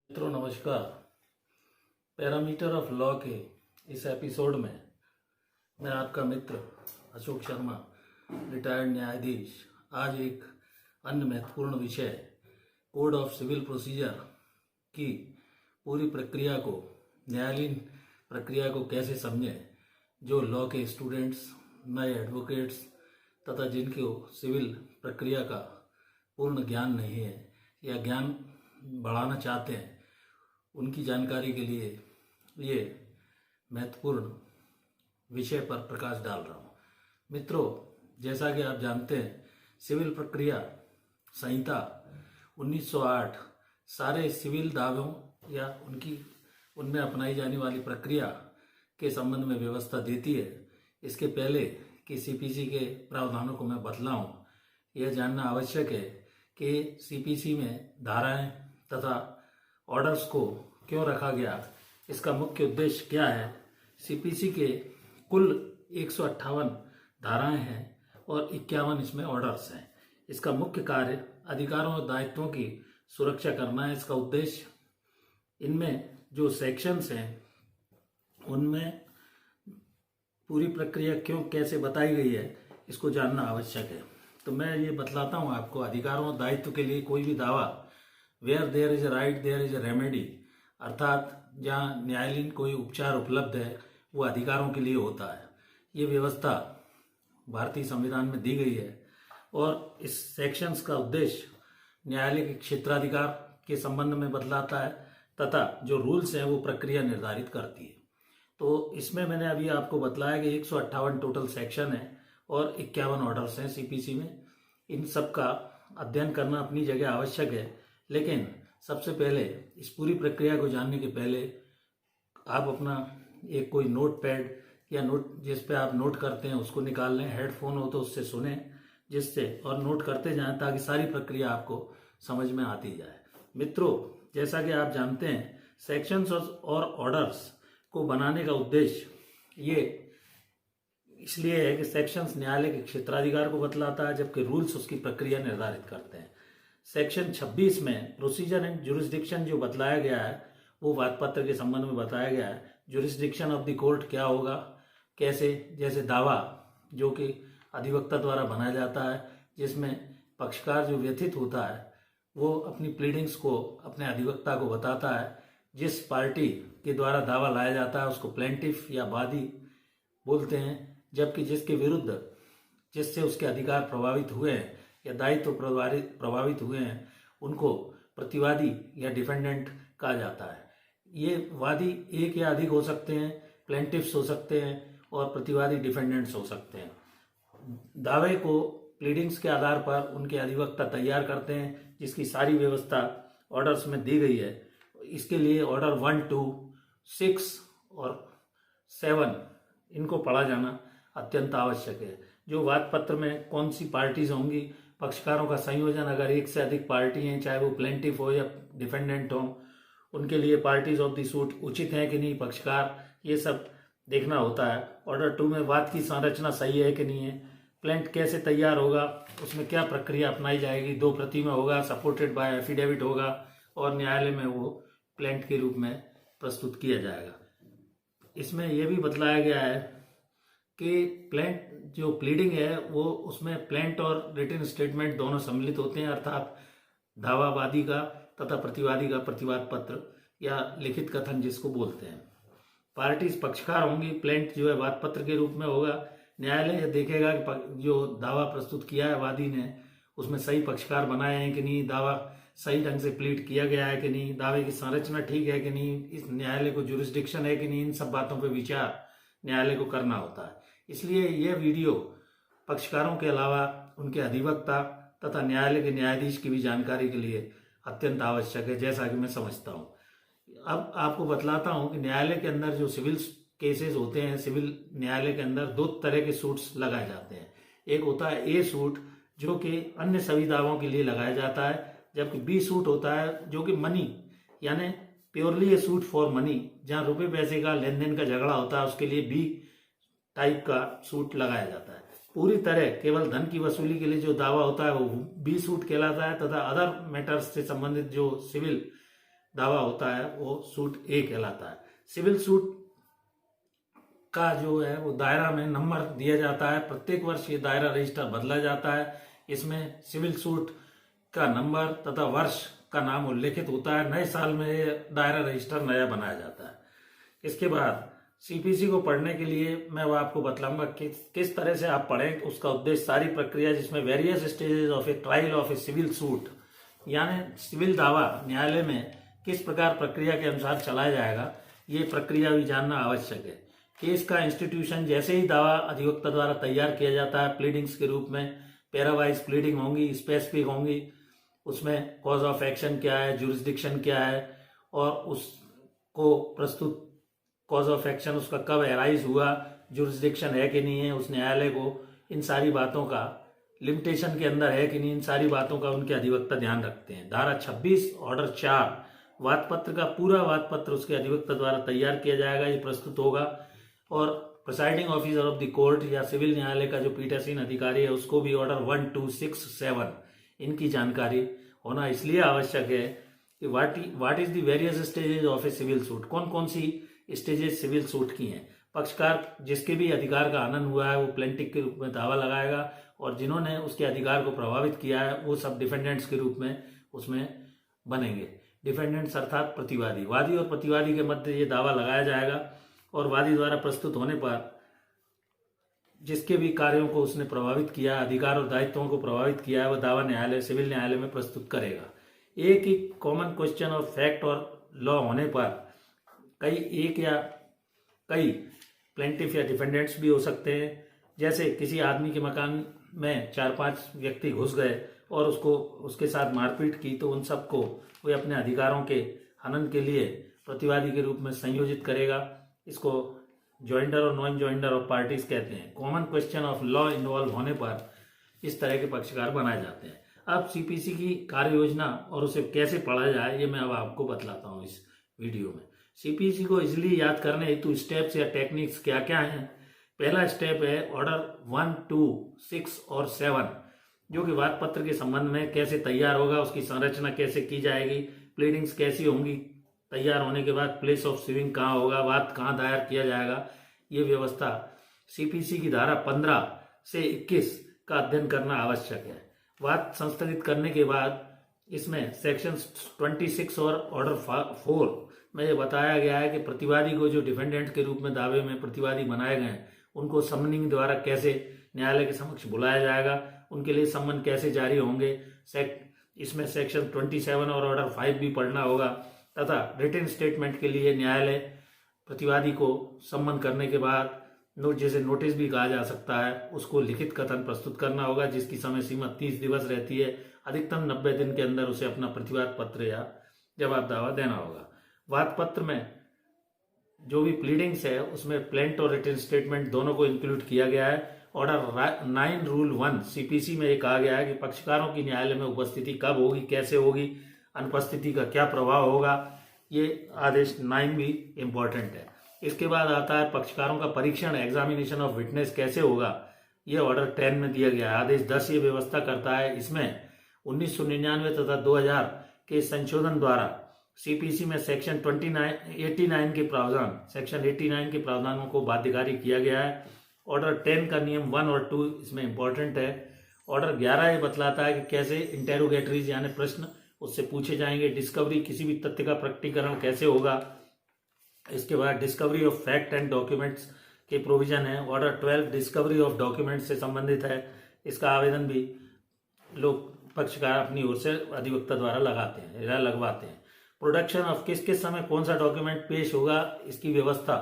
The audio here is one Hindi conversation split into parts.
मित्रों नमस्कार। पैरामीटर ऑफ लॉ के इस एपिसोड में मैं आपका मित्र अशोक शर्मा, रिटायर्ड न्यायाधीश, आज एक अन्य महत्वपूर्ण विषय कोड ऑफ सिविल प्रोसीजर की पूरी प्रक्रिया को, न्यायालयीन प्रक्रिया को कैसे समझें। जो लॉ के स्टूडेंट्स, नए एडवोकेट्स तथा जिनको सिविल प्रक्रिया का पूर्ण ज्ञान नहीं है या ज्ञान बढ़ाना चाहते हैं, उनकी जानकारी के लिए ये महत्वपूर्ण विषय पर प्रकाश डाल रहा हूँ। मित्रों, जैसा कि आप जानते हैं, सिविल प्रक्रिया संहिता 1908 सारे सिविल दावों या उनमें अपनाई जाने वाली प्रक्रिया के संबंध में व्यवस्था देती है। इसके पहले कि सीपीसी के प्रावधानों को मैं बतलाऊं, यह जानना आवश्यक है कि सीपीसी में धाराएं तथा ऑर्डर्स को क्यों रखा गया, इसका मुख्य उद्देश्य क्या है। सीपीसी के कुल 158 धाराएं हैं और 51 इसमें ऑर्डर्स हैं। इसका मुख्य कार्य अधिकारों और दायित्वों की सुरक्षा करना है। इसका उद्देश्य, इनमें जो सेक्शंस हैं उनमें पूरी प्रक्रिया क्यों कैसे बताई गई है, इसको जानना आवश्यक है। तो मैं ये बतलाता हूँ आपको। अधिकारों और दायित्व के लिए कोई भी दावा, where there is a right there is a remedy, अर्थात जहाँ न्यायालयीन कोई उपचार उपलब्ध है वो अधिकारों के लिए होता है। ये व्यवस्था भारतीय संविधान में दी गई है और इस सेक्शंस का उद्देश्य न्यायालय के क्षेत्राधिकार के संबंध में बतलाता है तथा जो रूल्स हैं वो प्रक्रिया निर्धारित करती है। तो इसमें मैंने अभी आपको बतलाया कि 158 टोटल सेक्शन है और 51 ऑर्डर्स हैं सीपीसी में। इन सब का अध्ययन करना अपनी जगह आवश्यक है, लेकिन सबसे पहले इस पूरी प्रक्रिया को जानने के पहले आप अपना एक कोई नोट पैड या नोट जिस पे आप नोट करते हैं उसको निकाल लें। हेडफोन हो तो उससे सुने, जिससे और नोट करते जाएं ताकि सारी प्रक्रिया आपको समझ में आती जाए। मित्रों, जैसा कि आप जानते हैं, सेक्शंस और ऑर्डर्स को बनाने का उद्देश्य ये इसलिए है कि सेक्शंस न्यायालय के क्षेत्राधिकार को बतलाता है, जबकि रूल्स उसकी प्रक्रिया निर्धारित करते हैं। सेक्शन 26 में प्रोसीजर एंड जुरिस्डिक्शन जो बतलाया गया है वो वादपत्र के संबंध में बताया गया है। जुरिस्डिक्शन ऑफ द कोर्ट क्या होगा, कैसे, जैसे दावा जो कि अधिवक्ता द्वारा बनाया जाता है, जिसमें पक्षकार जो व्यथित होता है वो अपनी प्लीडिंग्स को अपने अधिवक्ता को बताता है। जिस पार्टी के द्वारा दावा लाया जाता है उसको प्लेंटिफ या वादी बोलते हैं, जबकि जिसके विरुद्ध जिससे उसके अधिकार प्रभावित हुए हैं या दायित्व प्रभावित हुए हैं उनको प्रतिवादी या डिफेंडेंट कहा जाता है। ये वादी एक या अधिक हो सकते हैं, प्लेंटिफ्स हो सकते हैं और प्रतिवादी डिफेंडेंट्स हो सकते हैं। दावे को प्लीडिंग्स के आधार पर उनके अधिवक्ता तैयार करते हैं, जिसकी सारी व्यवस्था ऑर्डर्स में दी गई है। इसके लिए ऑर्डर 1, 2, 6 और 7 इनको पढ़ा जाना अत्यंत आवश्यक है। जो वाद पत्र में कौन सी पार्टीज होंगी, पक्षकारों का संयोजन, अगर एक से अधिक पार्टी हैं, चाहे वो प्लेंटिफ हो या डिफेंडेंट हो, उनके लिए पार्टीज ऑफ द सूट उचित है कि नहीं, पक्षकार, ये सब देखना होता है। ऑर्डर 2 में वाद की संरचना सही है कि नहीं है, प्लेंट कैसे तैयार होगा, उसमें क्या प्रक्रिया अपनाई जाएगी, 2 प्रति में होगा, सपोर्टेड बाय एफिडेविट होगा और न्यायालय में वो प्लेंट के रूप में प्रस्तुत किया जाएगा। इसमें यह भी बतलाया गया है कि प्लेंट जो प्लीडिंग है वो उसमें प्लेंट और रिटन स्टेटमेंट दोनों सम्मिलित होते हैं, अर्थात दावावादी का तथा प्रतिवादी का प्रतिवाद पत्र या लिखित कथन जिसको बोलते हैं। पार्टीज पक्षकार होंगी, प्लेंट जो है वाद पत्र के रूप में होगा। न्यायालय देखेगा कि जो दावा प्रस्तुत किया है वादी ने उसमें सही पक्षकार बनाए हैं कि नहीं, दावा सही ढंग से प्लीड किया गया है कि नहीं, दावे की संरचना ठीक है कि नहीं, इस न्यायालय को जुरिस्डिक्शन है कि नहीं, इन सब बातों पर विचार न्यायालय को करना होता है। इसलिए यह वीडियो पक्षकारों के अलावा उनके अधिवक्ता तथा न्यायालय के न्यायाधीश की भी जानकारी के लिए अत्यंत आवश्यक है, जैसा कि मैं समझता हूँ। अब आपको बतलाता हूँ कि न्यायालय के अंदर जो सिविल केसेस होते हैं, सिविल न्यायालय के अंदर 2 तरह के सूट्स लगाए जाते हैं। एक होता है ए सूट जो कि अन्य सभी दावों के लिए लगाया जाता है, जबकि बी सूट होता है जो कि मनी यानी purely A suit for money, जहाँ रुपये पैसे का लेन देन का झगड़ा होता है उसके लिए बी टाइप का सूट लगाया जाता है। पूरी तरह केवल धन की वसूली के लिए जो दावा होता है वो बी सूट कहलाता है तथा अदर मैटर्स से संबंधित जो सिविल दावा होता है वो सूट ए कहलाता है। सिविल सूट का जो है वो दायरा में नंबर दिया जाता है। प्रत्येक वर्ष ये दायरा रजिस्टर बदला जाता है। इसमें सिविल सूट का नंबर तथा वर्ष का नाम उल्लेखित होता है। नए साल में ये दायरा रजिस्टर नया बनाया जाता है। इसके बाद सीपीसी को पढ़ने के लिए मैं वो आपको बतलाऊंगा कि किस तरह से आप पढ़ें। उसका उद्देश्य सारी प्रक्रिया जिसमें various stages of a trial of a civil suit, यानी सिविल दावा न्यायालय में किस प्रकार प्रक्रिया के अनुसार चलाया जाएगा, ये प्रक्रिया भी जानना आवश्यक है। केस का इंस्टीट्यूशन, जैसे ही दावा अधिवक्ता द्वारा तैयार किया जाता है प्लीडिंग्स के रूप में, पैरावाइज प्लीडिंग होंगी, स्पेसिफिक होंगी, उसमें कॉज ऑफ एक्शन क्या है, जुरिस्डिक्शन क्या है, और उसको प्रस्तुत कॉज ऑफ एक्शन उसका कब एराइज हुआ, जुरिस्डिक्शन है कि नहीं है उस न्यायालय को, इन सारी बातों का लिमिटेशन के अंदर है कि नहीं, इन सारी बातों का उनके अधिवक्ता ध्यान रखते हैं। धारा 26 ऑर्डर 4, वादपत्र का पूरा वादपत्र उसके अधिवक्ता द्वारा तैयार किया जाएगा, ये प्रस्तुत होगा। और presiding officer of the court या सिविल न्यायालय का जो पीठासीन अधिकारी है उसको भी ऑर्डर 1, 2, 6, 7 इनकी जानकारी होना इसलिए आवश्यक है कि what is the various stages of a civil suit, कौन कौन सी स्टेजेस सिविल सूट की हैं। पक्षकार जिसके भी अधिकार का हनन हुआ है वो प्लेंटिफ के रूप में दावा लगाएगा, और जिन्होंने उसके अधिकार को प्रभावित किया है वो सब डिफेंडेंट्स के रूप में उसमें बनेंगे। डिफेंडेंट्स अर्थात प्रतिवादी, वादी और प्रतिवादी के मध्य ये दावा लगाया जाएगा, और वादी द्वारा प्रस्तुत होने पर जिसके भी कार्यों को उसने प्रभावित किया, अधिकार और दायित्वों को प्रभावित किया है, वह दावा न्यायालय, सिविल न्यायालय में प्रस्तुत करेगा। एक ही कॉमन क्वेश्चन ऑफ फैक्ट और लॉ होने पर एक या कई प्लेंटिफ या डिफेंडेंट्स भी हो सकते हैं। जैसे किसी आदमी के मकान में 4-5 व्यक्ति घुस गए और उसके साथ मारपीट की, तो उन सबको वे अपने अधिकारों के हनन के लिए प्रतिवादी के रूप में संयोजित करेगा। इसको ज्वाइंडर और नॉन ज्वाइंडर ऑफ पार्टीज कहते हैं। Common question of law involve होने पर इस तरह के पक्षकार बनाए जाते हैं। अब सीपीसी की कार्य योजना और उसे कैसे पढ़ा जाए ये मैं अब आपको बतलाता हूँ इस वीडियो में। सीपीसी को इजिली याद करने हेतु स्टेप्स या टेक्निक्स क्या क्या हैं। पहला स्टेप है ऑर्डर 1, 2, 6 और 7, जो कि वादपत्र के संबंध में कैसे तैयार होगा, उसकी संरचना कैसे की जाएगी, प्लीडिंग्स कैसी होंगी, तैयार होने के बाद प्लेस ऑफ सीविंग कहाँ होगा, वाद कहाँ दायर किया जाएगा, ये व्यवस्था सीपीसी की धारा 15 से 21 का अध्ययन करना आवश्यक है। वाद संस्थगित करने के बाद इसमें सेक्शन 26 और ऑर्डर 4 में ये बताया गया है कि प्रतिवादी को जो डिफेंडेंट के रूप में दावे में प्रतिवादी बनाए गए हैं उनको समनिंग द्वारा कैसे न्यायालय के समक्ष बुलाया जाएगा, उनके लिए सम्मन कैसे जारी होंगे। इसमें सेक्शन 27 और ऑर्डर 5 भी पढ़ना होगा, तथा रिटन स्टेटमेंट के लिए न्यायालय प्रतिवादी को सम्मन करने के बाद जैसे नोटिस भी कहा जा सकता है, उसको लिखित कथन प्रस्तुत करना होगा, जिसकी समय सीमा 30 दिवस रहती है। अधिकतम 90 दिन के अंदर उसे अपना प्रतिवाद पत्र या जवाब दावा देना होगा। वाद पत्र में जो भी प्लीडिंग्स है उसमें प्लेंट और रिटन स्टेटमेंट दोनों को इंक्लूड किया गया है। ऑर्डर 9 रूल 1 सीपीसी में ये कहा गया है कि पक्षकारों की न्यायालय में उपस्थिति कब होगी, कैसे होगी, अनुपस्थिति का क्या प्रभाव होगा। ये आदेश 9 भी इम्पोर्टेंट है। इसके बाद आता है पक्षकारों का परीक्षण, एग्जामिनेशन ऑफ विटनेस कैसे होगा। ये ऑर्डर 10 में दिया गया है। आदेश 10 ये व्यवस्था करता है। इसमें 1999 तथा 2000 के संशोधन द्वारा सीपीसी में सेक्शन 89 के प्रावधान, सेक्शन 89 के प्रावधानों को बाध्यकारी किया गया है। ऑर्डर 10 का नियम 1 और 2 इसमें इंपॉर्टेंट है। ऑर्डर 11 ये बतलाता है कि कैसे इंटेरोगेटरीज यानी प्रश्न उससे पूछे जाएंगे। डिस्कवरी, किसी भी तथ्य का प्रकटीकरण कैसे होगा। इसके बाद discovery of fact and documents के प्रोविजन है। ऑर्डर 12 डिस्कवरी ऑफ डॉक्यूमेंट्स से संबंधित है। इसका आवेदन भी लोग पक्षकार अपनी ओर से अधिवक्ता द्वारा लगाते हैं या लगवाते हैं। प्रोडक्शन ऑफ किस समय कौन सा डॉक्यूमेंट पेश होगा, इसकी व्यवस्था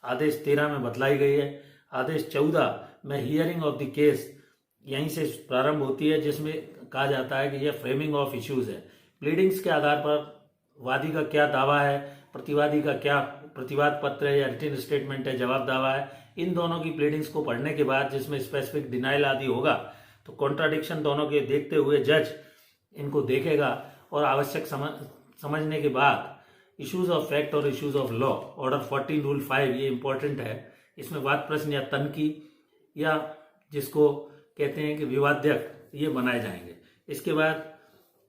आदेश 13 में बतलाई गई है। आदेश 14 में हियरिंग ऑफ द केस यहीं से प्रारंभ होती है, जिसमें कहा जाता है कि यह फ्रेमिंग ऑफ इश्यूज है। प्लीडिंग्स के आधार पर वादी का क्या दावा है, प्रतिवादी का क्या प्रतिवाद पत्र है या रिटन स्टेटमेंट है, जवाब दावा है, इन दोनों की प्लीडिंग्स को पढ़ने के बाद जिसमें स्पेसिफिक डिनाइल आदि होगा तो कॉन्ट्राडिक्शन दोनों के देखते हुए जज इनको देखेगा और आवश्यक समझने के बाद इश्यूज ऑफ फैक्ट और issues of law, order 14 rule 5 ये इंपॉर्टेंट है। इसमें वाद प्रश्न या तनकी या जिसको कहते हैं कि विवाद्यक ये बनाए जाएंगे। इसके बाद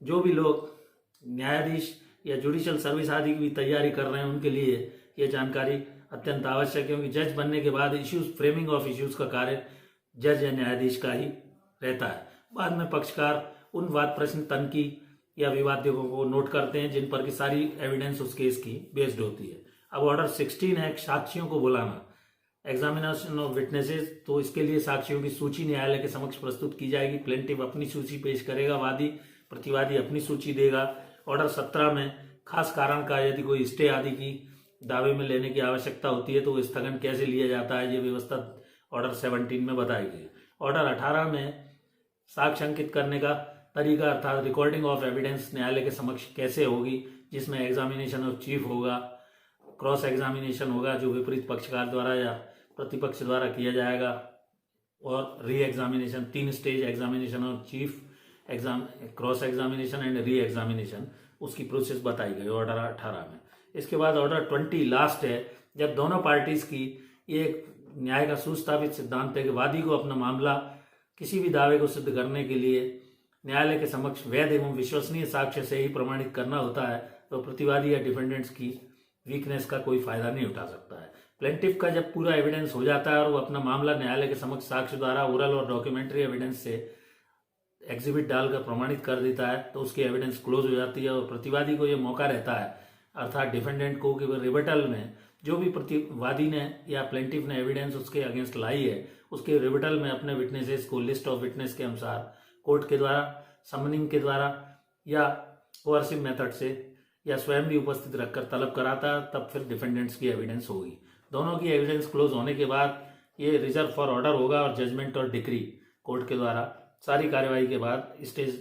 जो भी लोग न्यायाधीश या जुडिशियल सर्विस आदि की भी तैयारी कर रहे हैं उनके लिए ये जानकारी अत्यंत आवश्यक है, क्योंकि जज बनने के बाद इश्यूज फ्रेमिंग ऑफ इश्यूज का कार्य जज या न्यायाधीश का ही रहता है। बाद में पक्षकार उन वाद प्रश्न तनकी या विवादों को नोट करते हैं जिन पर की सारी एविडेंस उस केस की बेस्ड होती है। अब ऑर्डर 16 है साक्षियों को बुलाना, एग्जामिनेशन ऑफ विटनेसेस। तो इसके लिए साक्षियों की सूची न्यायालय के समक्ष प्रस्तुत की जाएगी। प्लेंटिफ अपनी सूची पेश करेगा, वादी प्रतिवादी अपनी सूची देगा। ऑर्डर 17 में खास कारण का यदि कोई स्टे आदि की दावे में लेने की आवश्यकता होती है तो वो स्थगन कैसे लिया जाता है, ये व्यवस्था ऑर्डर 17 में बताई गई। ऑर्डर 18 में साक्ष्य अंकित करने का तरीका अर्थात रिकॉर्डिंग ऑफ एविडेंस न्यायालय के समक्ष कैसे होगी, जिसमें एग्जामिनेशन ऑफ चीफ होगा, क्रॉस एग्जामिनेशन होगा जो विपरीत पक्षकार द्वारा या प्रतिपक्ष द्वारा किया जाएगा, और re examination 3 stage examination of chief, cross examination and re examination, उसकी प्रोसेस बताई गई ऑर्डर 18 में। इसके बाद ऑर्डर 20 लास्ट है, जब दोनों पार्टीज की ये न्याय का सुस्थापित सिद्धांत है कि वादी को अपना मामला किसी भी दावे को सिद्ध करने के लिए न्यायालय के समक्ष वैध एवं विश्वसनीय साक्ष्य से ही प्रमाणित करना होता है, तो प्रतिवादी या डिफेंडेंट्स की वीकनेस का कोई फायदा नहीं उठा सकता है। प्लेंटिफ का जब पूरा एविडेंस हो जाता है और वो अपना मामला न्यायालय के समक्ष साक्ष्य द्वारा ओरल और डॉक्यूमेंट्री एविडेंस से एग्जिबिट डालकर प्रमाणित कर देता है तो उसकी एविडेंस क्लोज हो जाती है और प्रतिवादी को यह मौका रहता है अर्थात डिफेंडेंट को कि वह रिबटल में जो भी प्रतिवादी ने या प्लेंटिफ ने एविडेंस उसके अगेंस्ट लाई है उसके रिबटल में अपने विटनेसेस को लिस्ट ऑफ विटनेस के अनुसार कोर्ट के द्वारा समनिंग के द्वारा या कोअर्सिव मेथड से या स्वयं भी उपस्थित रखकर तलब कराता, तब फिर डिफेंडेंट्स की एविडेंस होगी। दोनों की एविडेंस क्लोज होने के बाद ये रिजर्व फॉर ऑर्डर होगा और जजमेंट और डिक्री कोर्ट के द्वारा सारी कार्यवाही के बाद स्टेज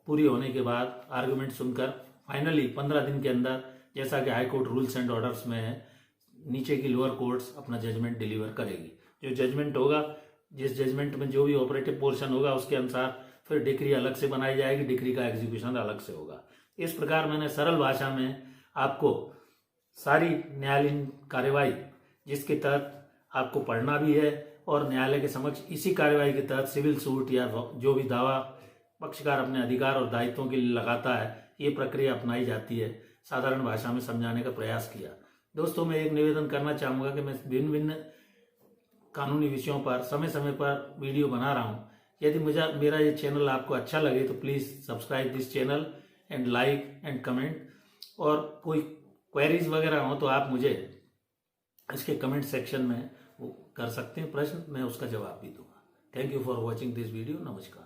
पूरी होने के बाद आर्गुमेंट सुनकर फाइनली 15 दिन के अंदर, जैसा कि high court rules and orders में है, नीचे की लोअर कोर्ट्स अपना जजमेंट डिलीवर करेगी। जो जजमेंट होगा, जिस जजमेंट में जो भी ऑपरेटिव पोर्शन होगा उसके अनुसार फिर डिक्री अलग से बनाई जाएगी, डिक्री का एग्जीक्यूशन अलग से होगा। इस प्रकार मैंने सरल भाषा में आपको सारी न्यायालयीन कार्यवाही जिसके तहत आपको पढ़ना भी है और न्यायालय के समक्ष इसी कार्यवाही के तहत सिविल सूट या जो भी दावा पक्षकार अपने अधिकार और दायित्वों के लिए लगाता है, ये प्रक्रिया अपनाई जाती है, साधारण भाषा में समझाने का प्रयास किया। दोस्तों, मैं एक निवेदन करना चाहूँगा कि मैं भिन्न भिन्न कानूनी विषयों पर समय समय पर वीडियो बना रहा हूँ। यदि मेरा ये चैनल आपको अच्छा लगे तो please subscribe this channel and like and comment, और कोई क्वेरीज वगैरह हो तो आप मुझे इसके कमेंट सेक्शन में वो कर सकते हैं प्रश्न, मैं उसका जवाब भी दूंगा। Thank you for watching this video. नमस्कार।